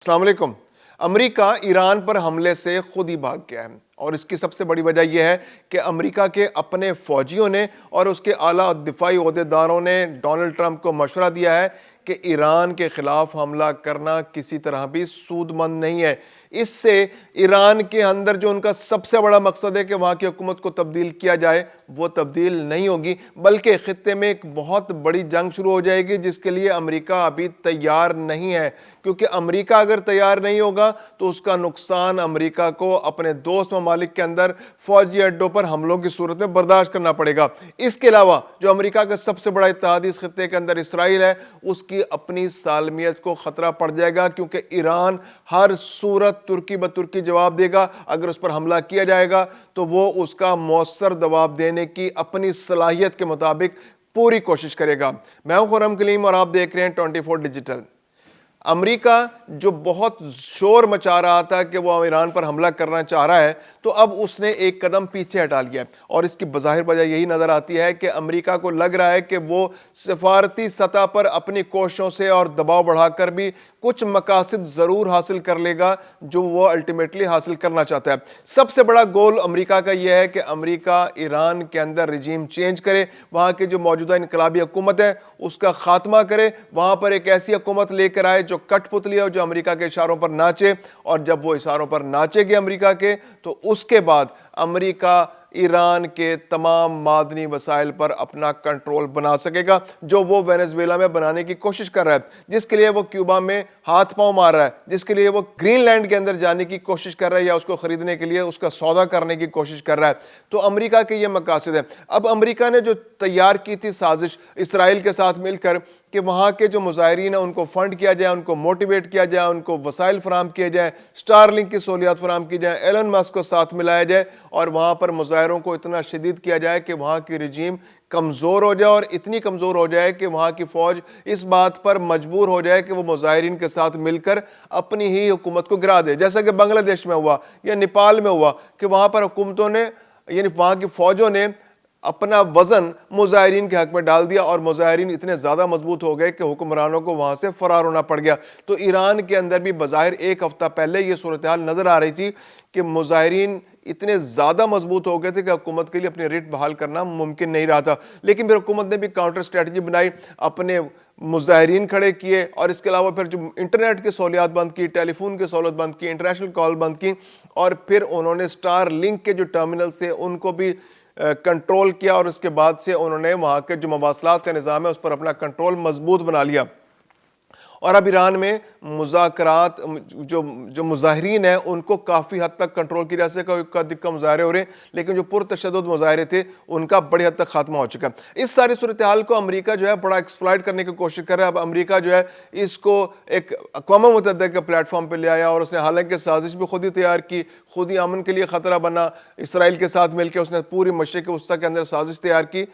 السلام علیکم۔ امریکہ ایران پر حملے سے خود ہی بھاگ گیا ہے اور اس کی سب سے بڑی وجہ یہ ہے کہ امریکہ کے اپنے فوجیوں نے اور اس کے اعلیٰ دفاعی عہدیداروں نے ڈونلڈ ٹرمپ کو مشورہ دیا ہے کہ ایران کے خلاف حملہ کرنا کسی طرح بھی سود مند نہیں ہے۔ اس سے ایران کے اندر جو ان کا سب سے بڑا مقصد ہے کہ وہاں کی حکومت کو تبدیل کیا جائے وہ تبدیل نہیں ہوگی، بلکہ خطے میں ایک بہت بڑی جنگ شروع ہو جائے گی جس کے لیے امریکہ ابھی تیار نہیں ہے، کیونکہ امریکہ اگر تیار نہیں ہوگا تو اس کا نقصان امریکہ کو اپنے دوست ممالک کے اندر فوجی اڈوں پر حملوں کی صورت میں برداشت کرنا پڑے گا۔ اس کے علاوہ جو امریکہ کا سب سے بڑا اتحادی اس خطے کے اندر اسرائیل ہے، اس کی اپنی سالمیت کو خطرہ پڑ جائے گا، کیونکہ ایران ہر صورت ترکی بترکی جواب دے گا۔ اگر اس پر حملہ کیا جائے گا تو وہ اس کا مؤثر جواب دینے کی اپنی صلاحیت کے مطابق پوری کوشش کرے گا۔ میں ہوں خرم کلیم اور آپ دیکھ رہے ہیں 24 ڈیجیٹل۔ امریکہ جو بہت شور مچا رہا تھا کہ وہ ایران پر حملہ کرنا چاہ رہا ہے، تو اب اس نے ایک قدم پیچھے ہٹا لیا ہے، اور اس کی بظاہر وجہ یہی نظر آتی ہے کہ امریکہ کو لگ رہا ہے کہ وہ سفارتی سطح پر اپنی کوششوں سے اور دباؤ بڑھا کر بھی کچھ مقاصد ضرور حاصل کر لے گا جو وہ الٹیمیٹلی حاصل کرنا چاہتا ہے۔ سب سے بڑا گول امریکہ کا یہ ہے کہ امریکہ ایران کے اندر رجیم چینج کرے، وہاں کی جو موجودہ انقلابی حکومت ہے اس کا خاتمہ کرے، وہاں پر ایک ایسی حکومت لے کر آئے جو کٹ پتلی ہو، جو امریکہ کے اشاروں پر ناچے، اور جب وہ اشاروں پر ناچے گی امریکہ کے، تو اس کے بعد امریکہ ایران کے تمام معدنی وسائل پر اپنا کنٹرول بنا سکے گا، جو وہ وینزویلا میں بنانے کی کوشش کر رہا ہے، جس کے لیے وہ کیوبا میں ہاتھ پاؤں مار رہا ہے، جس کے لیے وہ گرین لینڈ کے اندر جانے کی کوشش کر رہا ہے یا اس کو خریدنے کے لیے اس کا سودا کرنے کی کوشش کر رہا ہے۔ تو امریکہ کے یہ مقاصد ہے۔ اب امریکہ نے جو تیار کی تھی سازش اسرائیل کے ساتھ مل کر کہ وہاں کے جو مظاہرین ہیں ان کو فنڈ کیا جائے، ان کو موٹیویٹ کیا جائے، ان کو وسائل فراہم کیے جائیں، سٹار لنک کی سہولیات فراہم کی جائیں، ایلن مسک کو ساتھ ملایا جائے، اور وہاں پر مظاہروں کو اتنا شدید کیا جائے کہ وہاں کی رجیم کمزور ہو جائے، اور اتنی کمزور ہو جائے کہ وہاں کی فوج اس بات پر مجبور ہو جائے کہ وہ مظاہرین کے ساتھ مل کر اپنی ہی حکومت کو گرا دے، جیسا کہ بنگلہ دیش میں ہوا یا نیپال میں ہوا کہ وہاں پر حکومتوں نے، یعنی وہاں کی فوجوں نے اپنا وزن مظاہرین کے حق میں ڈال دیا، اور مظاہرین اتنے زیادہ مضبوط ہو گئے کہ حکمرانوں کو وہاں سے فرار ہونا پڑ گیا۔ تو ایران کے اندر بھی بظاہر ایک ہفتہ پہلے یہ صورتحال نظر آ رہی تھی کہ مظاہرین اتنے زیادہ مضبوط ہو گئے تھے کہ حکومت کے لیے اپنی ریٹ بحال کرنا ممکن نہیں رہا تھا، لیکن پھر حکومت نے بھی کاؤنٹر اسٹریٹجی بنائی، اپنے مظاہرین کھڑے کیے، اور اس کے علاوہ پھر جو انٹرنیٹ کی سہولیات بند کی، ٹیلی فون کی سہولت بند کی، انٹرنیشنل کال بند کی، اور پھر انہوں نے سٹار لنک کے جو ٹرمینل سے ان کو بھی کنٹرول کیا، اور اس کے بعد سے انہوں نے وہاں کے جو مواصلات کا نظام ہے اس پر اپنا کنٹرول مضبوط بنا لیا۔ اور اب ایران میں مذاکرات جو مظاہرین ہیں ان کو کافی حد تک کنٹرول کی جا سکے، اکا دکا مظاہرے ہو رہے ہیں، لیکن جو پرتشدد مظاہرے تھے ان کا بڑی حد تک خاتمہ ہو چکا ہے۔ اس ساری صورتحال کو امریکہ جو ہے بڑا ایکسپلائٹ کرنے کی کوشش کر رہا ہے۔ اب امریکہ جو ہے اس کو ایک اقوام متحدہ کے پلیٹ فارم پہ لے آیا، اور اس نے حالانکہ سازش بھی خود ہی تیار کی، خود ہی امن کے لیے خطرہ بنا، اسرائیل کے ساتھ مل کے اس نے پوری مشرق وسطیٰ کے اندر سازش تیار کی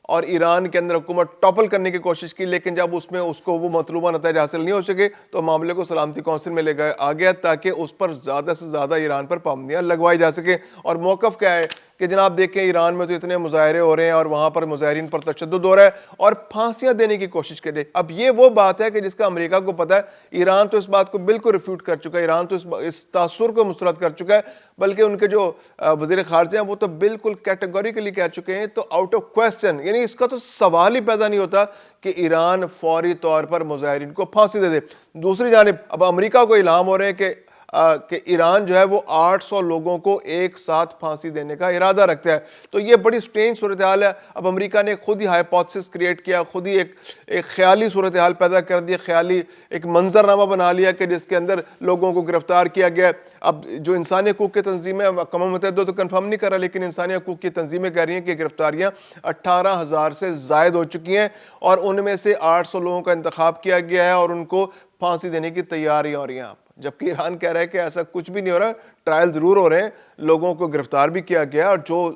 اور ایران کے اندر حکومت ٹاپل کرنے کی کوشش کی، لیکن جب اس میں اس کو وہ مطلوبہ نتائج حاصل نہیں ہو سکے تو معاملے کو سلامتی کونسل میں لے آ گیا تاکہ اس پر زیادہ سے زیادہ ایران پر پابندیاں لگوائی جا سکے۔ اور موقف کیا ہے کہ جناب دیکھیں ایران میں تو اتنے مظاہرے ہو رہے ہیں اور وہاں پر مظاہرین پر تشدد ہو رہا ہے اور پھانسیاں دینے کی کوشش کرے۔ اب یہ وہ بات ہے کہ جس کا امریکہ کو پتہ ہے، ایران تو اس بات کو بالکل ریفیوٹ کر چکا ہے، ایران تو اس تاثر کو مسترد کر چکا ہے، بلکہ ان کے جو وزیر خارجہ ہیں وہ تو بالکل کیٹیگوریکلی کہہ چکے ہیں، تو آؤٹ آف کوسچن، یعنی اس کا تو سوال ہی پیدا نہیں ہوتا کہ ایران فوری طور پر مظاہرین کو پھانسی دے دے۔ دوسری جانب اب امریکہ کو الہام ہو رہے ہیں کہ ایران جو ہے وہ 800 لوگوں کو ایک ساتھ پھانسی دینے کا ارادہ رکھتا ہے۔ تو یہ بڑی سٹرینج صورتحال ہے۔ اب امریکہ نے خود ہی ہائپوتھسس کریٹ کیا، خود ہی ایک خیالی صورتحال پیدا کر دی، خیالی ایک منظرنامہ بنا لیا کہ جس کے اندر لوگوں کو گرفتار کیا گیا۔ اب جو انسانی حقوق کی تنظیمیں، اقوام متحدہ تو کنفرم نہیں کر رہا، لیکن انسانی حقوق کی تنظیمیں کہہ رہی ہیں کہ گرفتاریاں 18,000 سے زائد ہو چکی ہیں، اور ان میں سے 800 لوگوں کا انتخاب کیا گیا ہے اور ان کو پھانسی دینے کی تیاری ہو رہی ہیں۔ جبکہ ایران کہہ رہا ہے کہ ایسا کچھ بھی نہیں ہو رہا، ٹرائل ضرور ہو رہے ہیں, لوگوں کو گرفتار بھی کیا گیا اور جو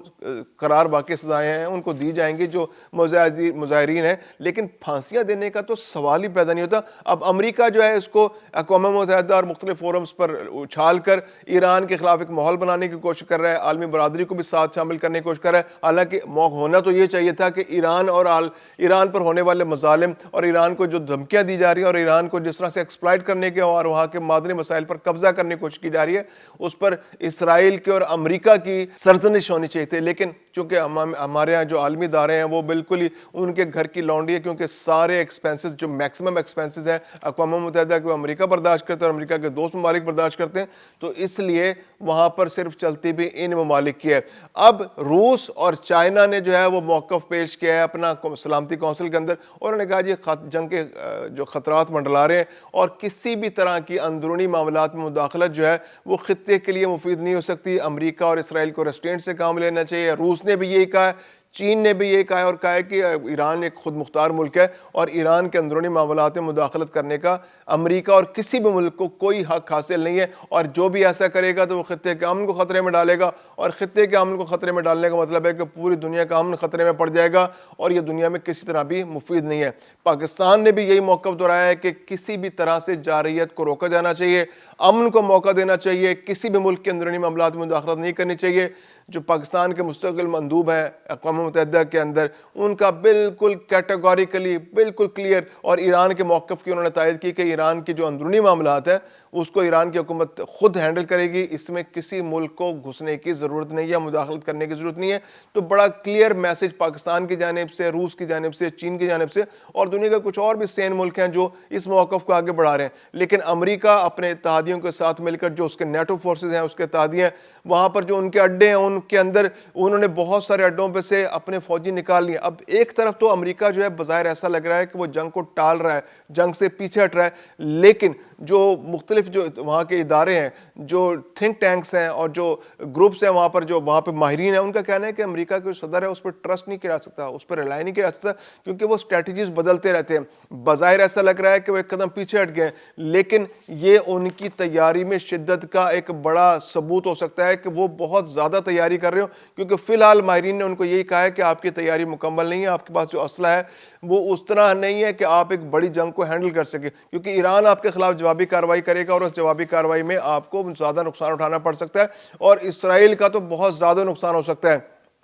قرار باقی سزائیں ہیں ان کو دی جائیں گی جو مظاہرین ہیں, لیکن پھانسیاں دینے کا تو سوال ہی پیدا نہیں ہوتا. اب امریکہ جو ہے اس کو اقوام متحدہ اور مختلف فورمز پر اچھال کر ایران کے خلاف ایک ماحول بنانے کی کوشش کر رہا ہے, عالمی برادری کو بھی ساتھ شامل کرنے کی کوشش کر رہا ہے. حالانکہ ہونا تو یہ چاہیے تھا کہ ایران پر ہونے والے مظالم اور ایران کو جو دھمکیاں دی جا رہی ہیں اور ایران کو جس طرح سے ایکسپلائٹ کرنے کے اور وہاں کے معدنی مسائل پر قبضہ کرنے کی کوشش کی جا رہی ہے, اس پر اسرائیل کے اور امریکہ کی سرزنش ہونی چاہیے تھی. لیکن چونکہ ہمارے ہاں جو عالمی ادارے ہیں وہ بالکل ہی ان کے گھر کی لونڈی ہے, کیونکہ سارے ایکسپینسز جو میکسیمم ایکسپینسز ہیں اقوام متحدہ کے امریکہ برداشت کرتے ہیں اور امریکہ کے دوست ممالک برداشت کرتے ہیں, تو اس لیے وہاں پر صرف چلتی بھی ان ممالک کی ہے. اب روس اور چائنا نے جو ہے وہ موقف پیش کیا ہے اپنا سلامتی کونسل کے اندر, اور انہوں نے کہا جی جنگ کے جو خطرات منڈلا رہے ہیں اور کسی بھی طرح کی اندرونی معاملات میں مداخلت جو ہے وہ خطے کے لیے مفید نہیں ہو سکتی. امریکہ اور اسرائیل کو ریسٹرینٹ سے کام لینا چاہیے. روس نے بھی یہی کہا ہے, چین نے بھی یہ کہا ہے, اور کہا ہے کہ ایران ایک خود مختار ملک ہے اور ایران کے اندرونی معاملات میں مداخلت کرنے کا امریکہ اور کسی بھی ملک کو کوئی حق حاصل نہیں ہے, اور جو بھی ایسا کرے گا تو وہ خطے کے امن کو خطرے میں ڈالے گا, اور خطے کے امن کو خطرے میں ڈالنے کا مطلب ہے کہ پوری دنیا کا امن خطرے میں پڑ جائے گا, اور یہ دنیا میں کسی طرح بھی مفید نہیں ہے. پاکستان نے بھی یہی موقف دہرایا ہے کہ کسی بھی طرح سے جارحیت کو روکا جانا چاہیے, امن کو موقع دینا چاہیے, کسی بھی ملک کے اندرونی معاملات میں مداخلت نہیں کرنی چاہیے. جو پاکستان کے مستقل مندوب ہیں اقوام متحدہ کے اندر, ان کا بالکل کیٹیگوریکلی بالکل کلیئر, اور ایران کے موقف کی انہوں نے تائید کی کہ ایران کی جو اندرونی معاملات ہیں اس کو ایران کی حکومت خود ہینڈل کرے گی, اس میں کسی ملک کو گھسنے کی ضرورت نہیں ہے, مداخلت کرنے کی ضرورت نہیں ہے. تو بڑا کلیئر میسج پاکستان کی جانب سے, روس کی جانب سے, چین کی جانب سے, اور دنیا کے کچھ اور بھی سین ملک ہیں جو اس موقف کو آگے بڑھا رہے ہیں. لیکن امریکہ اپنے اتحادیوں کے ساتھ مل کر, جو اس کے نیٹو فورسز ہیں, اس کے اتحادی ہیں, وہاں پر جو ان کے اڈے ہیں ان کے اندر انہوں نے بہت سارے اڈوں پہ سے اپنے فوجی نکال لیے. اب ایک طرف تو امریکہ جو ہے بظاہر ایسا لگ رہا ہے کہ وہ جنگ کو ٹال رہا ہے, جنگ سے پیچھے ہٹ رہا ہے, لیکن جو مختلف جو وہاں کے ادارے ہیں, جو تھنک ٹینکس ہیں اور جو گروپس ہیں وہاں پر, جو وہاں پہ ماہرین ہیں, ان کا کہنا ہے کہ امریکہ کے جو صدر ہے اس پر ٹرسٹ نہیں کیا جا سکتا, اس پر ریلائی نہیں کیا جا سکتا, کیونکہ وہ اسٹریٹجیز بدلتے رہتے ہیں. بظاہر ایسا لگ رہا ہے کہ وہ ایک قدم پیچھے ہٹ گئے, لیکن یہ ان کی تیاری میں شدت کا ایک بڑا ثبوت ہو سکتا ہے کہ وہ بہت زیادہ تیاری کر رہے ہو, کیونکہ فی الحال ماہرین نے ان کو یہی کہا ہے کہ آپ کی تیاری مکمل نہیں ہے, آپ کے پاس جو اسلحہ ہے وہ اس طرح نہیں ہے کہ آپ ایک بڑی جنگ کو ہینڈل کر سکیں, کیونکہ ایران آپ کے خلاف جوابی کارروائی کرے گا اور اس جوابی کارروائی میں آپ کو زیادہ نقصان اٹھانا پڑ سکتا ہے, اور اسرائیل کا تو بہت زیادہ نقصان ہو سکتا ہے.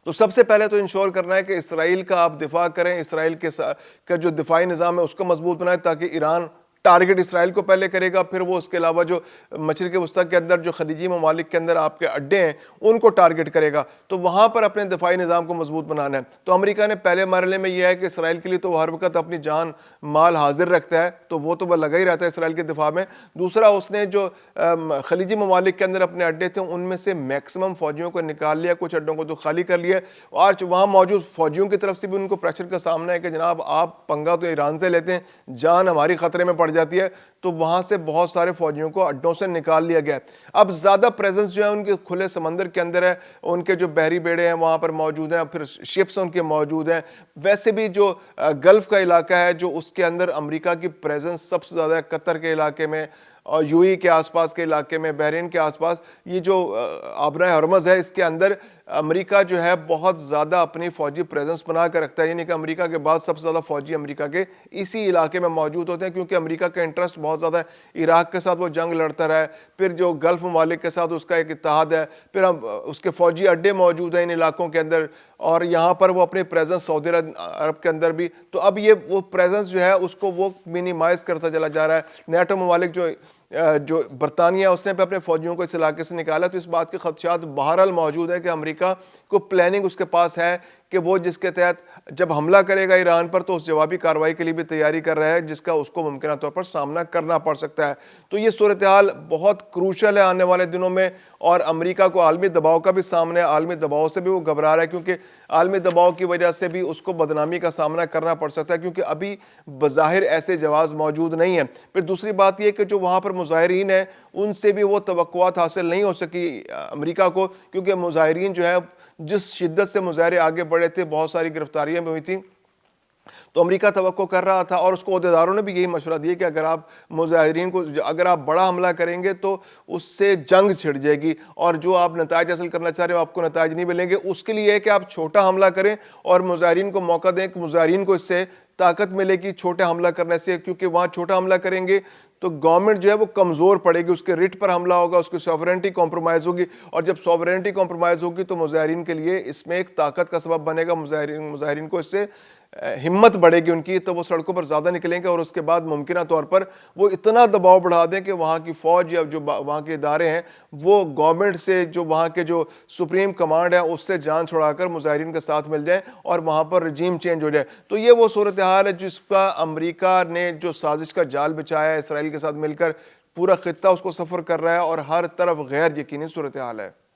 تو سب سے پہلے تو انشور کرنا ہے کہ اسرائیل کا آپ دفاع کریں, اسرائیل کا جو دفاعی نظام ہے اس کو مضبوط بنائیں, تاکہ ایران ٹارگٹ اسرائیل کو پہلے کرے گا, پھر وہ اس کے علاوہ جو مشرق وسطیٰ کے اندر جو خلیجی ممالک کے اندر آپ کے اڈے ہیں ان کو ٹارگٹ کرے گا. تو وہاں پر اپنے دفاعی نظام کو مضبوط بنانا ہے. تو امریکہ نے پہلے مرحلے میں یہ ہے کہ اسرائیل کے لیے تو ہر وقت اپنی جان مال حاضر رکھتا ہے, تو وہ لگا ہی رہتا ہے اسرائیل کے دفاع میں. دوسرا, اس نے جو خلیجی ممالک کے اندر اپنے اڈے تھے ان میں سے میکسیمم فوجیوں کو نکال لیا, کچھ اڈوں کو تو خالی کر لیا, اور وہاں موجود فوجیوں کی طرف سے بھی ان کو پریشر کا سامنا ہے کہ جناب آپ پنگا تو ایران سے لیتے ہیں, جان ہماری خطرے میں پڑ جاتی ہے. تو وہاں سے بہت سارے فوجیوں کو اڈوں سے نکال لیا گیا. اب زیادہ پریزنس جو ہے ان کے کھلے سمندر کے اندر ہے, ان کے جو بحری بیڑے ہیں وہاں پر موجود ہیں, پھر شپس ان کے موجود ہیں. ویسے بھی جو گلف کا علاقہ ہے جو اس کے اندر امریکہ کی پریزنس سب سے زیادہ ہے, قطر کے علاقے میں اور یو ای کے آس پاس کے علاقے میں, بحرین کے آس پاس, یہ جو آبرہ ہرمز ہے اس کے اندر امریکہ جو ہے بہت زیادہ اپنی فوجی پریزنس بنا کر رکھتا ہے. یعنی کہ امریکہ کے بعد سب سے زیادہ فوجی امریکہ کے اسی علاقے میں موجود ہوتے ہیں, کیونکہ امریکہ کا انٹرسٹ بہت زیادہ ہے. عراق کے ساتھ وہ جنگ لڑتا رہا ہے, پھر جو گلف ممالک کے ساتھ اس کا ایک اتحاد ہے, پھر اس کے فوجی اڈے موجود ہیں ان علاقوں کے اندر, اور یہاں پر وہ اپنی پریزنس سعودی عرب کے اندر بھی. تو اب یہ وہ پریزنس جو ہے اس کو وہ منیمائز کرتا چلا جا رہا ہے. نیٹو ممالک جو برطانیہ اس نے اپنے فوجیوں کو اس علاقے سے نکالا, تو اس بات کے خدشات بہرحال موجود ہے کہ امریکہ کو پلاننگ اس کے پاس ہے کہ وہ جس کے تحت جب حملہ کرے گا ایران پر تو اس جوابی کارروائی کے لیے بھی تیاری کر رہا ہے, جس کا اس کو ممکنہ طور پر سامنا کرنا پڑ سکتا ہے. تو یہ صورتحال بہت کروشل ہے آنے والے دنوں میں, اور امریکہ کو عالمی دباؤ کا بھی سامنا ہے, عالمی دباؤ سے بھی وہ گھبرا رہا ہے, کیونکہ عالمی دباؤ کی وجہ سے بھی اس کو بدنامی کا سامنا کرنا پڑ سکتا ہے, کیونکہ ابھی بظاہر ایسے جواز موجود نہیں ہیں. پھر دوسری بات یہ کہ جو وہاں پر مظاہرین ہیں ان سے بھی وہ توقعات حاصل نہیں ہو سکی امریکہ کو, کیونکہ مظاہرین جو ہے جس شدت سے مظاہرے آگے بڑھے تھے, بہت ساری گرفتاریاں بھی ہوئی تھیں, تو امریکہ توقع کر رہا تھا اور اس کو عہدیداروں نے بھی یہی مشورہ دیا کہ اگر آپ مظاہرین کو اگر آپ بڑا حملہ کریں گے تو اس سے جنگ چھڑ جائے گی، اور جو آپ نتائج حاصل کرنا چاہ رہے ہو آپ کو نتائج نہیں ملیں گے۔ اس کے لیے ہے کہ آپ چھوٹا حملہ کریں اور مظاہرین کو موقع دیں کہ مظاہرین کو اس سے طاقت ملے گی چھوٹے حملہ کرنے سے، کیونکہ وہاں چھوٹا حملہ کریں گے تو گورنمنٹ جو ہے وہ کمزور پڑے گی، اس کے ریٹ پر حملہ ہوگا، اس کی سوورنٹی کمپرومائز ہوگی، اور جب سوورنٹی کمپرومائز ہوگی تو مظاہرین کے لیے اس میں ایک طاقت کا سبب بنے گا، مظاہرین کو اس سے ہمت بڑھے گی ان کی، تو وہ سڑکوں پر زیادہ نکلیں گے، اور اس کے بعد ممکنہ طور پر وہ اتنا دباؤ بڑھا دیں کہ وہاں کی فوج یا جو وہاں کے ادارے ہیں وہ گورنمنٹ سے، جو وہاں کے جو سپریم کمانڈ ہے اس سے جان چھڑا کر مظاہرین کے ساتھ مل جائیں اور وہاں پر رجیم چینج ہو جائے۔ تو یہ وہ صورتحال ہے جس کا امریکہ نے جو سازش کا جال بچایا ہے اسرائیل کے ساتھ مل کر، پورا خطہ اس کو سفر کر رہا ہے اور ہر طرف غیر یقینی صورتحال ہے۔